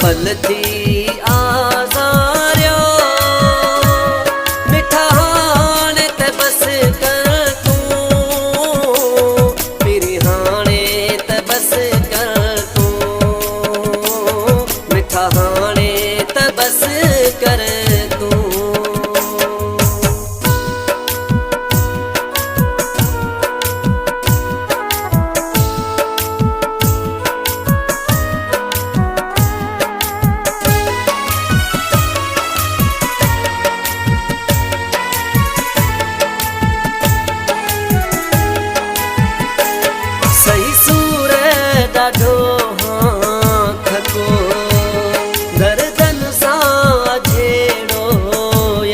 पल थी आज़ारियो मिठा हाणे त बस कर तूं मेरी हाणे त बस कर तूं मिठा हाणे त बस कर तूं। सही सूर ॾाढो खको दर्दन सां झेड़ो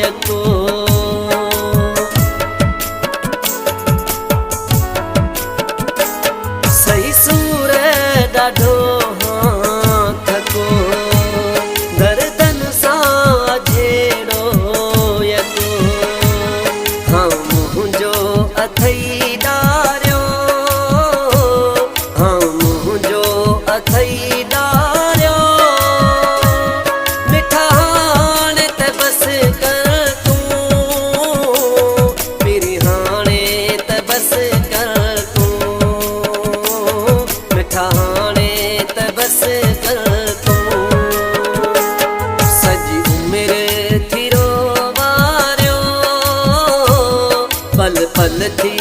यको सही सूर ॾाढो खको दर्दन सां झेड़ो यको हाँ मुंहिंजो अथई डारियो अथई डारियो मिठा हाणे त बस कर तूं मेरी हाणे त बस कर तूं मिठा हाणे त बस कर तूं। सॼी उमिरि थी रोवारियो पल पल थी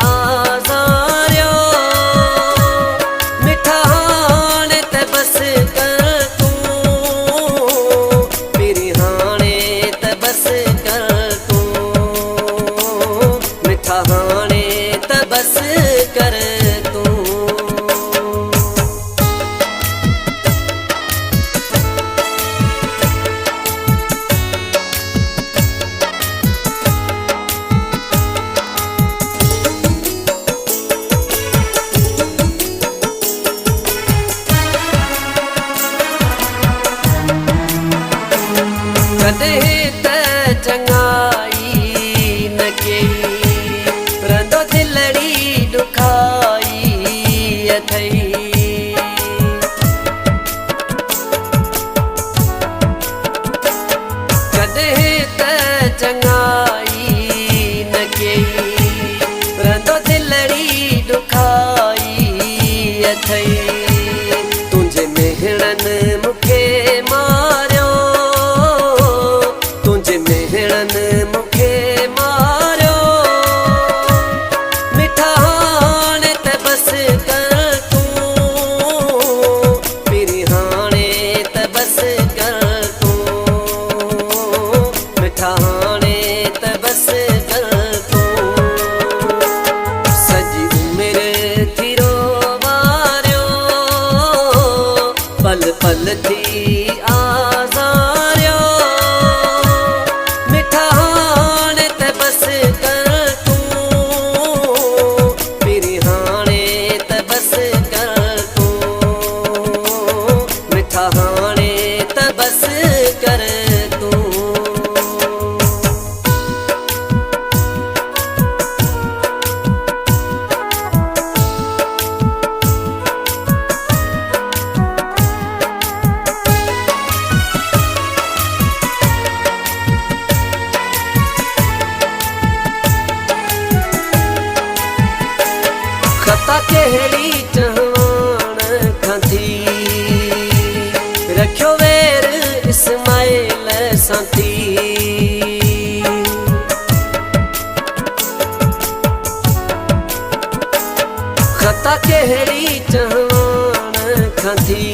आज़ारियो हाणे त बस कर तूं। कॾहिं त चङाई न कई रंदो दिलड़ी ॾुखाई अथई कॾहिं त चङाई न कई रंदो दिलड़ी ॾुखाई अथई तुंहिंजे मेहणनि मूंखे मारियो तुंहिंजे मेहणनि मूंखे मारियो मिठा हाणे त बस कर तूं मेरी हाणे त बस कर तूं मिठा हाणे त बस कर तूं। सॼी उमिरि थी रोवारियो पल पल थी आज़ारियो मिठा हाणे त बस कर तूं मेरी हाणे त बस कर तूं मिठा हाणे त बस कर तूं। खता कहिड़ी चवण खां थी रखियो वेर इस्माइल सां थी खता कहिड़ी चवण खां थी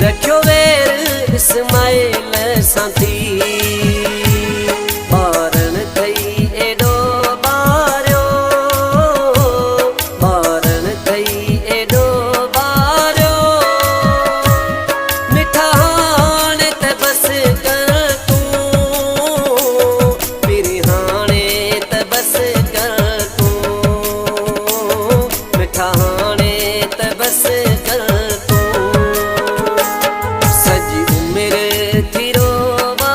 रखियो वेर इस्माइल सां थी ॿारन अथई एॾो ॿारियो ॿारन अथई एॾो ॿारियो मिठा हाणे त बस कर तूं मेरी हाणे त बस कर तूं मिठा हाणे त बस कर तूं। सॼी उमिरि थी रोवा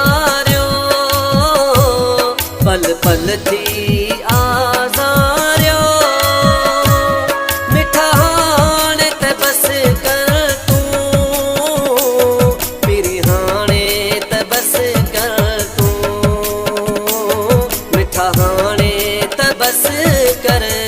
करे